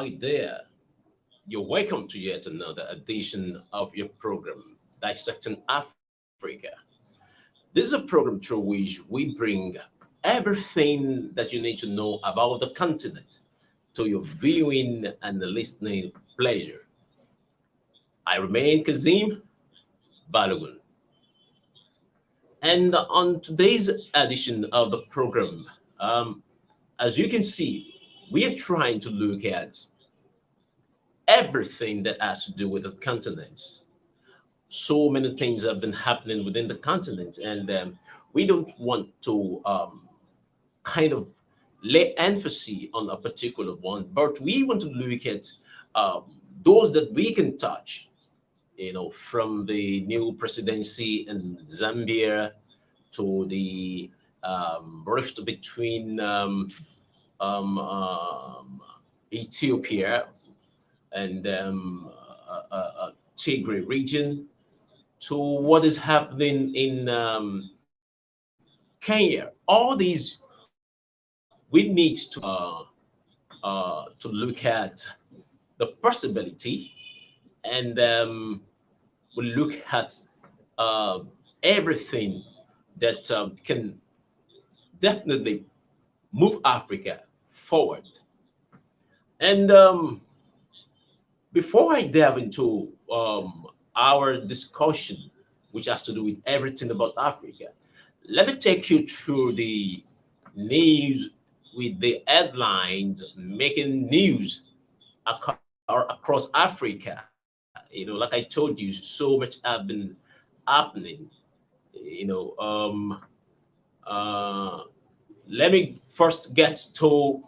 Hi there. You're welcome to yet another edition of your program, Dissecting Africa. This is a program through which we bring everything that you need to know about the continent to your viewing and listening pleasure. I remain Kazim Balogun. And on today's edition of the program, um, as you can see, we are trying to look at everything that has to do with the continents. So many things have been happening within the continent, and we don't want to kind of lay emphasis on a particular one, but we want to look at um, those that we can touch. From the new presidency in Zambia to the rift between um, um, Ethiopia and Tigray region to what is happening in Kenya. All these we need to look at the possibility, and we look at uh, everything that can definitely move Africa forward. And before I delve into our discussion, which has to do with everything about Africa, let me take you through the news with the headlines making news across Africa. Like I told you, so much have been happening. You know, um, uh, Let me first get to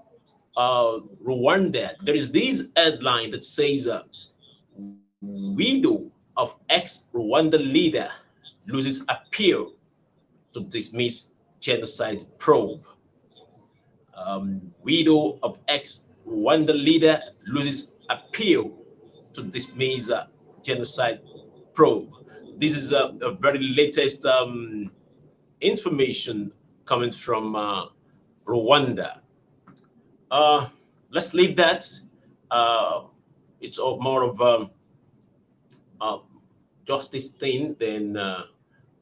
Rwanda. There is this headline that says, "Widow of ex-Rwanda leader loses appeal to dismiss genocide probe." Widow of ex-Rwanda leader loses appeal to dismiss genocide probe. This is a very latest information coming from Rwanda. Uh, let's leave that. Uh, it's more of a justice thing. Then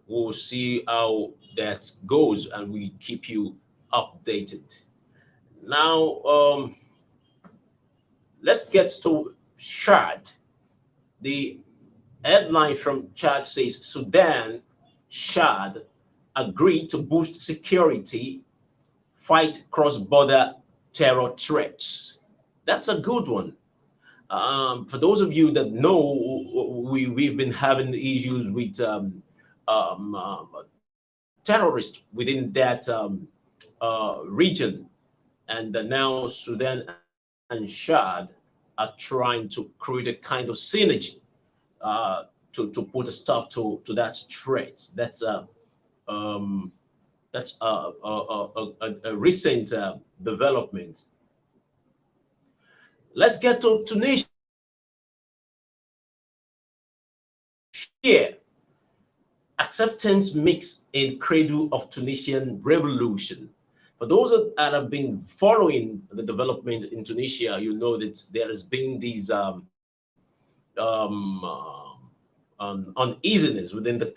we'll see how that goes, and we keep you updated. Now, let's get to Chad. The headline from Chad says Sudan, Chad agreed to boost security, fight cross-border terror threats. That's a good one. For those of you that know, we've been having issues with um, uh, terrorists within that region, and now Sudan and Chad are trying to create a kind of synergy to put a stop to that threat. Um, that's a recent development. Let's get to Tunisia. Here, acceptance mix in cradle of Tunisian revolution. For those that have been following the development in Tunisia, you know that there has been these um, uneasiness within the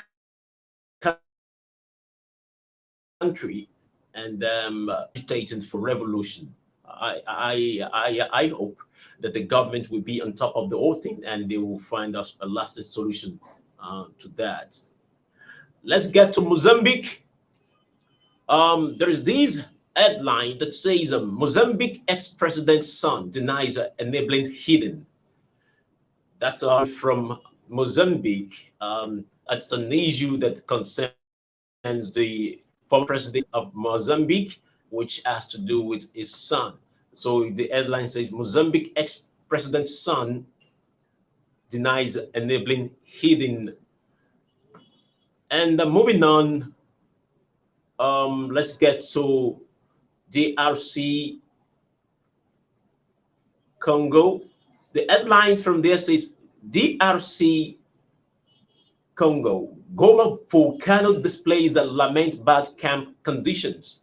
country, and agitating for revolution. I hope that the government will be on top of the whole thing and they will find us a lasting solution to that. Let's get to Mozambique. There is this headline that says Mozambique ex-president's son denies enabling hidden. That's all from Mozambique. It's an issue that concerns the former president of Mozambique, which has to do with his son. So the headline says Mozambique ex-president's son denies enabling hidden. And moving on, let's get to DRC Congo. The headline from there says DRC Congo. Goma volcano displays that lament bad camp conditions.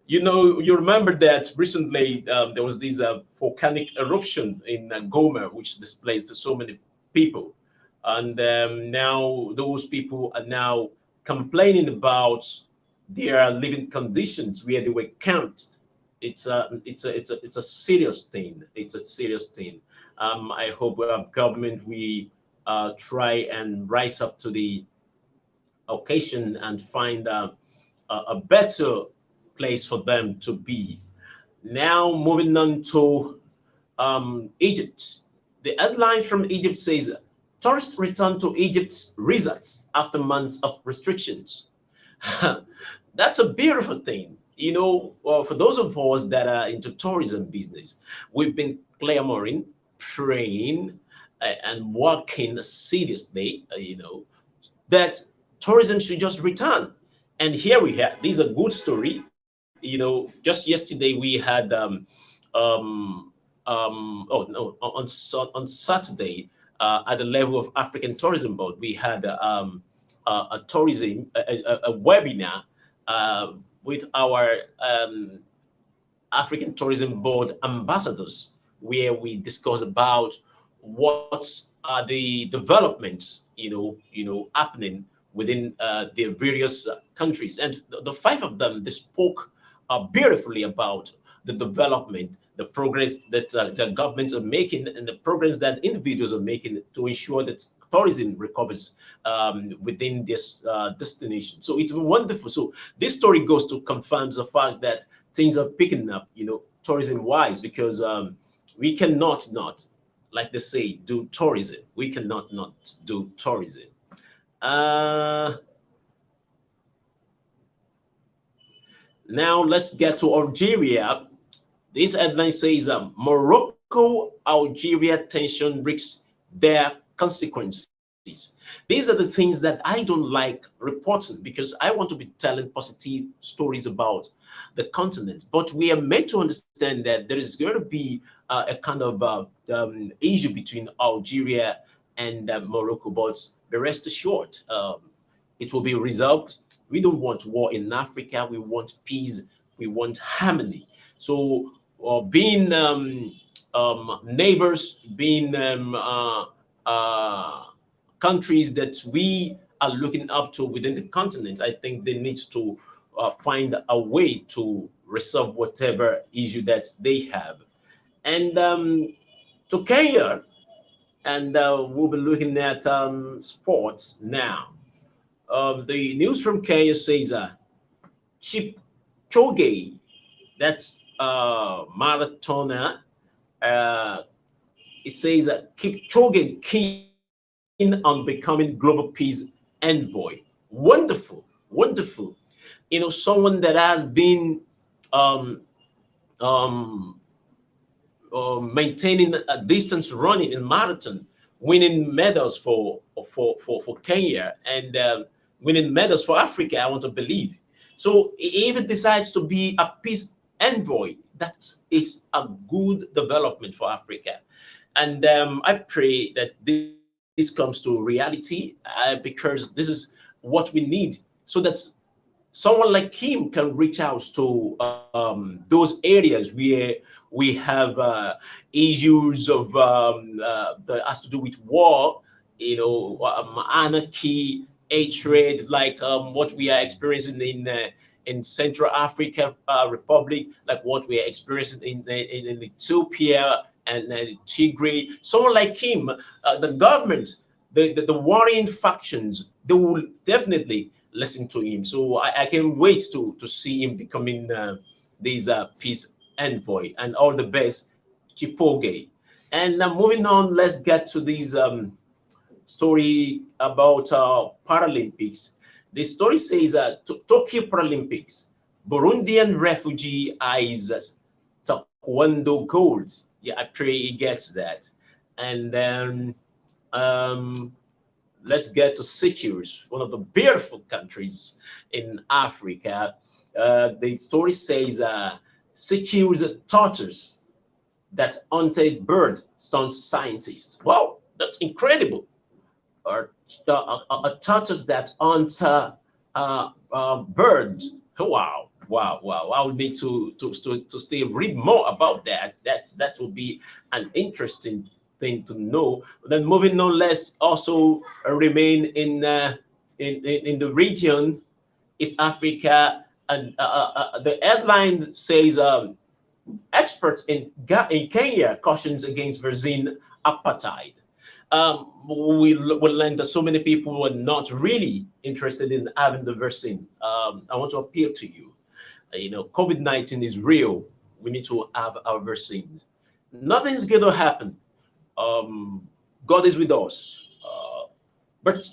You know, you remember that recently there was this volcanic eruption in Goma, which displaced so many people, and now those people are now complaining about their living conditions where they were camped. It's a serious thing. It's a serious thing. I hope government we try and rise up to the occasion and find a better place for them to be. Now, moving on to Egypt. The headline from Egypt says tourists return to Egypt's resorts after months of restrictions. That's a beautiful thing. You know, for those of us that are into tourism business, we've been clamoring, praying, and working seriously, that tourism should just return. And here we have, this is a good story. Just yesterday we had oh no, on Saturday at the level of African Tourism Board, we had a tourism a webinar with our African Tourism Board ambassadors, where we discuss about what are the developments, happening within the various countries. And the five of them, they spoke beautifully about the development, the progress that the governments are making, and the progress that individuals are making to ensure that tourism recovers within this destination. So it's wonderful. So this story goes to confirm the fact that things are picking up, tourism wise, because we cannot not, like they say, do tourism. We cannot not do tourism. Uh, Now let's get to Algeria. This headline says Morocco-Algeria tension risks their consequences. These are the things that I don't like reporting, because I want to be telling positive stories about the continent. But we are meant to understand that there is going to be a kind of issue between Algeria and Morocco. But be rest assured, it will be resolved. We don't want war in Africa. We want peace. We want harmony. So, being neighbors, being countries that we are looking up to within the continent, I think they need to find a way to resolve whatever issue that they have. And to Kenya, and we'll be looking at sports now. The news from Kenya says Chipchoge, that's marathoner, uh, it says Kipchoge keen on becoming global peace envoy. Wonderful, wonderful. Someone that has been um, um, maintaining a distance running in marathon, winning medals for Kenya, and winning medals for Africa, I want to believe. So he even decides to be a peace envoy. That is a good development for Africa. And I pray that this comes to reality, because this is what we need, so that someone like him can reach out to those areas where we have issues of that has to do with war, anarchy, hatred, like what we are experiencing in Central Africa Republic, like what we are experiencing in Ethiopia and Tigray. Someone like him, the government, the warring factions, they will definitely listen to him. So I can wait to see him becoming this peace envoy. And all the best, Chipoge. And now moving on, let's get to this story about Paralympics. The story says Tokyo Paralympics, Burundian refugee eyes taekwondo gold. Yeah, I pray he gets that. And then um, let's get to Seychelles, one of the beautiful countries in Africa. The story says Seychelles tortoise that hunted bird stuns scientists. Wow, that's incredible. Or a tortoise that hunts birds. Wow. Wow, wow. I would need to stay read more about that. That would be an interesting thing to know. Then moving on, let's also remain in the region, East Africa, and the headline says experts in Kenya cautions against vaccine apartheid. We learned that so many people were not really interested in having the vaccine. I want to appeal to you. COVID-19 is real. We need to have our vaccines. Nothing's going to happen. Um, God is with us. But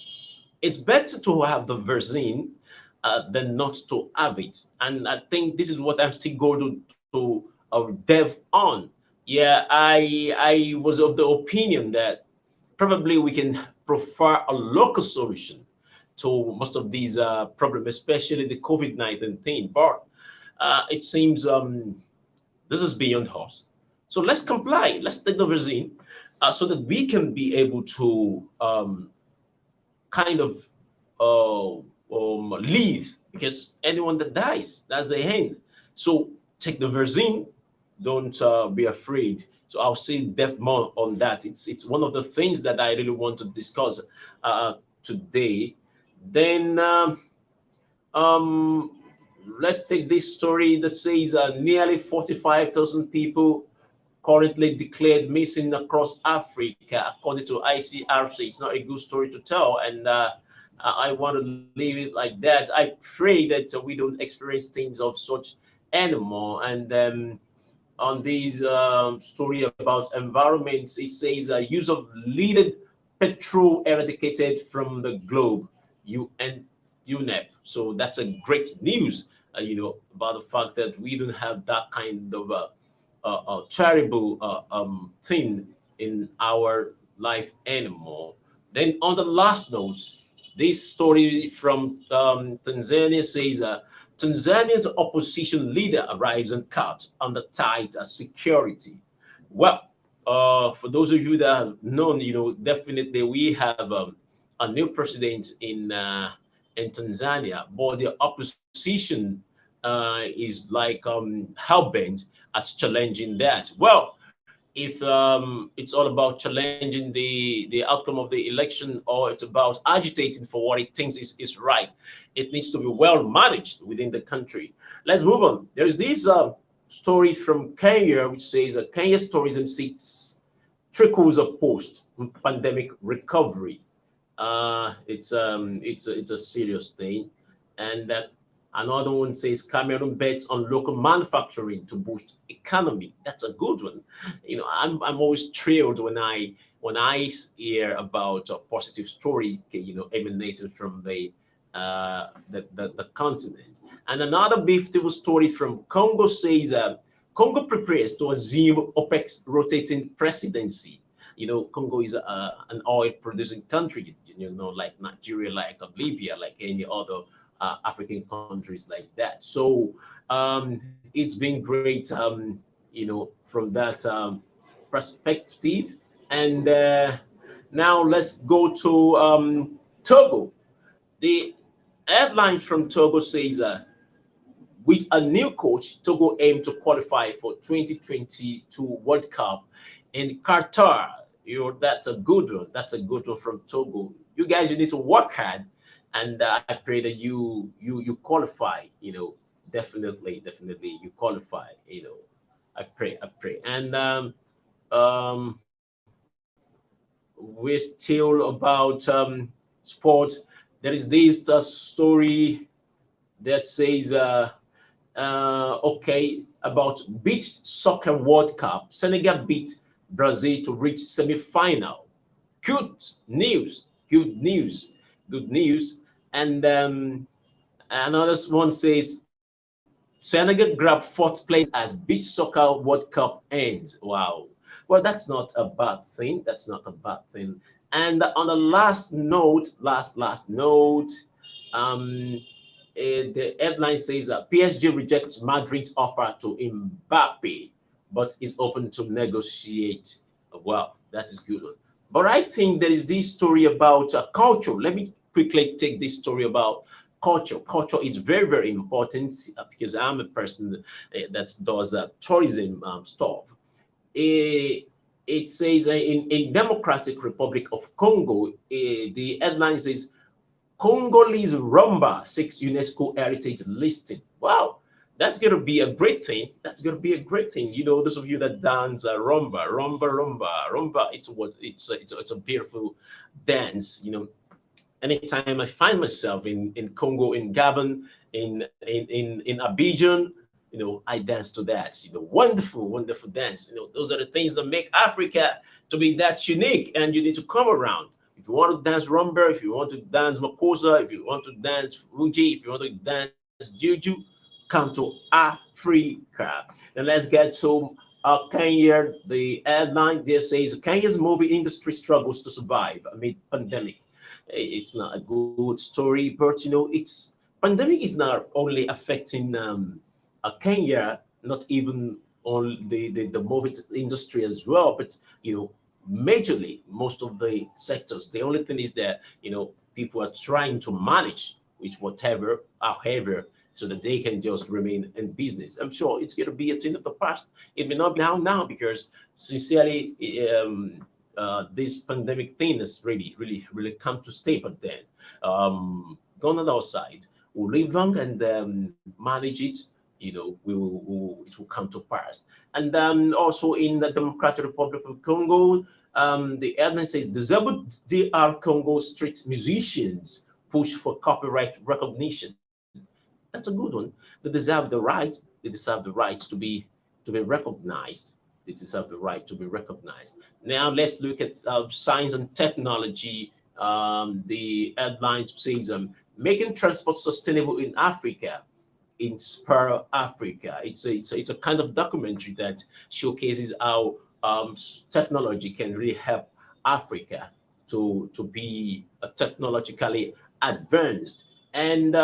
it's better to have the vaccine than not to have it. And I think this is what I'm still going to delve on. Yeah, I was of the opinion that probably we can prefer a local solution to most of these problems, especially the COVID-19 thing. But it seems this is beyond us. So let's comply. Let's take the vaccine so that we can be able to kind of live, because anyone that dies, that's the end. So take the vaccine. Don't be afraid. So I'll say depth more on that. It's one of the things that I really want to discuss today. Then um, let's take this story that says nearly 45,000 people currently declared missing across Africa, according to ICRC. It's not a good story to tell, and I want to leave it like that. I pray that we don't experience things of such anymore. And on this story about environments, it says use of leaded petrol eradicated from the globe, UN, UNEP. So that's a great news, about the fact that we don't have that kind of terrible thing in our life anymore. Then on the last note, this story from Tanzania says Tanzania's opposition leader arrives and caught under tight security. Well, for those of you that have known, definitely we have a new president in Tanzania, but the opposition is like hell bent at challenging that. Well, if it's all about challenging the outcome of the election, or it's about agitating for what it thinks is right, it needs to be well managed within the country. Let's move on. There's this story from Kenya which says Kenya's tourism seeks trickles of post-pandemic recovery. It's a serious thing, and that another one says Cameroon bets on local manufacturing to boost economy. That's a good one. I'm always thrilled when I hear about a positive story, emanating from the continent. And another beautiful story from Congo says Congo prepares to assume OPEC's rotating presidency. Congo is an oil producing country, like Nigeria, like Libya, like any other African countries like that. So it's been great, from that perspective. And now let's go to Togo. The headline from Togo says, with a new coach, Togo aim to qualify for 2022 World Cup in Qatar. That's a good one. That's a good one from Togo. You guys, you need to work hard, and I pray that you qualify. Definitely you qualify. I pray, and we're still about sports. There is this story that says, okay, about beach soccer World Cup. Senegal beat Brazil to reach semi-final. Good news, good news, good news. And another one says Senegal grab fourth place as beach soccer World Cup ends. Wow. Well, that's not a bad thing. That's not a bad thing. And on the last note, last note, the headline says PSG rejects Madrid's offer to Mbappe, but is open to negotiate. Well, that is good. But I think there is this story about culture. Let me quickly take this story about culture. Culture is very, very important because I'm a person that does tourism stuff. It says in Democratic Republic of Congo, the headline says Congolese rumba seeks UNESCO heritage listing. Wow, that's gonna be a great thing. That's gonna be a great thing. You know, those of you that dance rumba. It's a beautiful dance. You know, anytime I find myself in Congo, in Gabon, in Abidjan, you know, I dance to that. You know, wonderful, wonderful dance. You know, those are the things that make Africa to be that unique, and you need to come around. If you want to dance rumba, if you want to dance makosa, if you want to dance fuji, if you want to dance juju, come to Africa. And let's get to Kenya. The headline there says Kenya's movie industry struggles to survive amid pandemic. It's not a good story, but you know, it's pandemic is not only affecting Kenya, not even on the movie industry as well, but you know, majorly most of the sectors. The only thing is that you know people are trying to manage with whatever, however, so that they can just remain in business. I'm sure it's going to be a thing of the past. It may not be now because sincerely, this pandemic thing has really come to stay. But then, gone on our side, we'll live long and manage it. You know, it will come to pass. And also in the Democratic Republic of Congo, the headline says disabled DR Congo street musicians push for copyright recognition. That's a good one. They deserve the right. They deserve the right to be recognized. They deserve the right to be recognized. Now let's look at science and technology. The headline says making transport sustainable in Africa. Inspire Africa. It's a kind of documentary that showcases how technology can really help Africa to be technologically advanced. And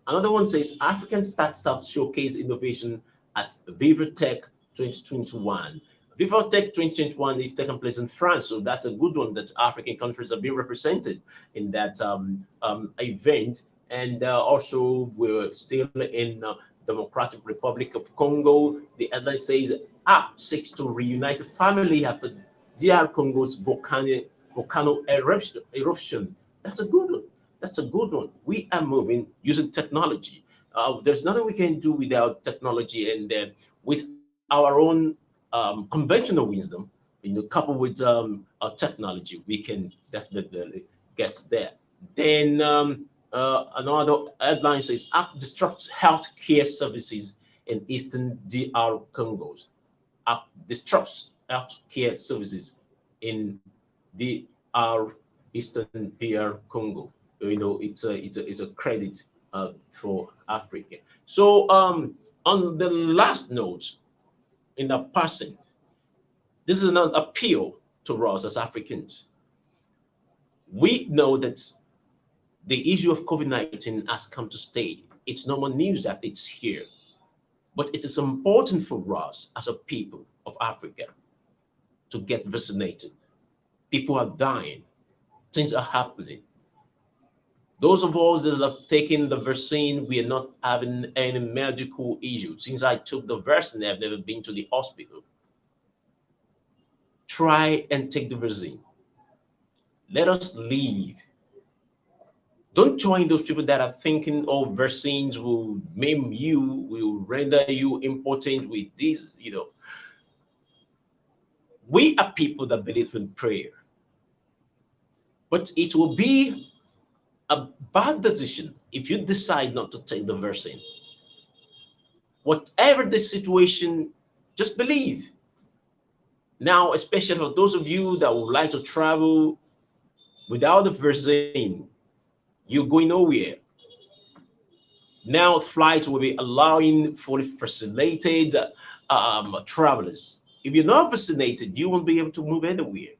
another one says African startups showcase innovation at VivaTech 2021. VivaTech 2021 is taking place in France, so that's a good one that African countries are being represented in that event. And also, we're still in Democratic Republic of Congo. The headline says, "App seeks to reunite the family after DR Congo's volcano eruption." That's a good one. That's a good one. We are moving using technology. There's nothing we can do without technology, and with our own conventional wisdom, you know, coupled with our technology, we can definitely get there. Then another headline says, "App disrupts healthcare services in Eastern DR Congos." App disrupts healthcare services in DR Eastern DR Congo. You know, it's a credit for Africa. So on the last note, in the passing, this is an appeal to us as Africans. We know that the issue of COVID-19 has come to stay. It's no more news that it's here. But it is important for us as a people of Africa to get vaccinated. People are dying. Things are happening. Those of us that have taken the vaccine, we are not having any medical issue. Since I took the vaccine, I've never been to the hospital. Try and take the vaccine. Let us live. Don't join those people that are thinking, oh, vaccines will maim you, will render you impotent with this, you know. We are people that believe in prayer. But it will be a bad decision if you decide not to take the vaccine. Whatever the situation, just believe. Now, especially for those of you that would like to travel without the vaccine, you're going nowhere. Now, flights will be allowing fully vaccinated travelers. If you're not vaccinated, you won't be able to move anywhere.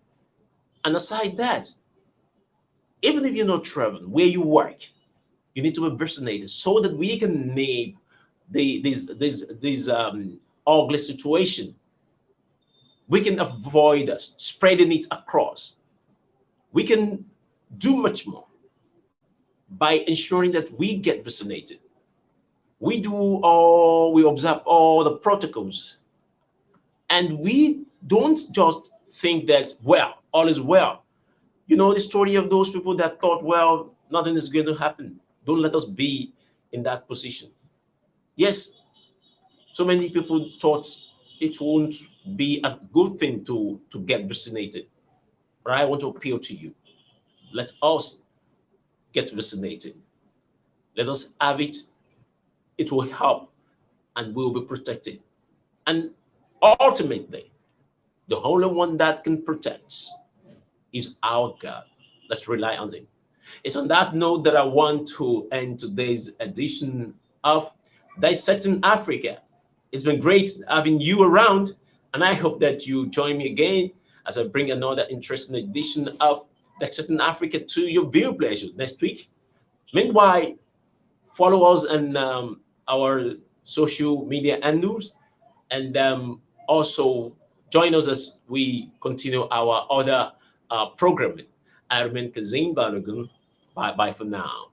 And aside that, even if you're not traveling, where you work, you need to be vaccinated so that we can name this ugly situation. We can avoid spreading it across. We can do much more. by ensuring that we get vaccinated. We observe all the protocols, and we don't just think that, well, all is well. You know the story of those people that thought, well, nothing is going to happen. Don't let us be in that position. Yes, so many people thought it won't be a good thing to get vaccinated. But I want to appeal to you. Let us get vaccinated. Let us have it. It will help and we'll be protected. And ultimately, the only one that can protect is our God. Let's rely on Him. It's on that note that I want to end today's edition of Dissecting Africa. It's been great having you around, and I hope that you join me again as I bring another interesting edition of Dissecting Africa to your view pleasure next week. Meanwhile, follow us on our social media handles, and also join us as we continue our other programming. I remain Kazim Balogun. Bye bye for now.